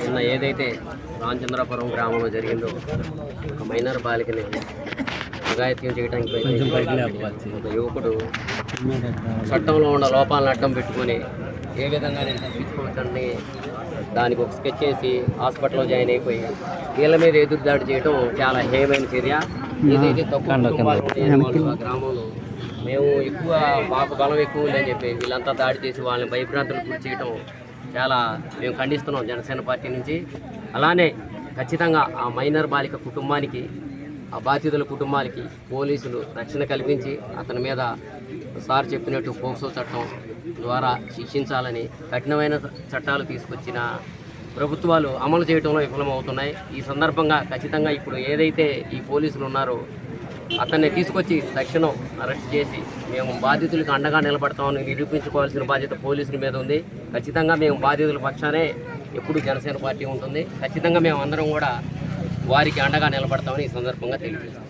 నిన్న ఏదైతే రామచంద్రాపురం గ్రామంలో జరిగిందో ఒక మైనర్ బాలికని అఘాయిత్యం చేయడానికి ఒక యువకుడు చట్టంలో ఉన్న లోపాలను అడ్డం పెట్టుకొని ఏ విధంగా నేను తప్పించుకోవచ్చని దానికి ఒక స్కెచ్ చేసి హాస్పిటల్లో జాయిన్ అయిపోయి వీళ్ళ మీద ఎదురుదాడి చేయడం చాలా హేయమైన చర్య. ఏదైతే తక్కువ గ్రామంలో మేము ఎక్కువ మాకు బలం ఎక్కువ ఉందని చెప్పి వీళ్ళంతా దాడి చేసి వాళ్ళని భయభ్రాంతులకు గురి చేయడం చాలా మేము ఖండిస్తున్నాం జనసేన పార్టీ నుంచి. అలానే ఖచ్చితంగా ఆ మైనర్ బాలిక కుటుంబానికి, ఆ బాధితుల కుటుంబానికి పోలీసులు రక్షణ కల్పించి అతని మీద సార్ చెప్పినట్టు పోక్సో చట్టం ద్వారా శిక్షించాలని కఠినమైన చట్టాలు తీసుకొచ్చిన ప్రభుత్వాలు అమలు చేయడంలో విఫలమవుతున్నాయి. ఈ సందర్భంగా ఖచ్చితంగా ఇప్పుడు ఏదైతే ఈ పోలీసులు ఉన్నారో అతన్ని తీసుకొచ్చి తక్షణం అరెస్ట్ చేసి మేము బాధితులకు అండగా నిలబడతామని నిరూపించుకోవాల్సిన బాధ్యత పోలీసుల మీద ఉంది. ఖచ్చితంగా మేము బాధితుల పక్షానే ఎప్పుడు జనసేన పార్టీ ఉంటుంది. ఖచ్చితంగా మేము అందరం కూడా వారికి అండగా నిలబడతామని ఈ సందర్భంగా తెలియజేస్తాం.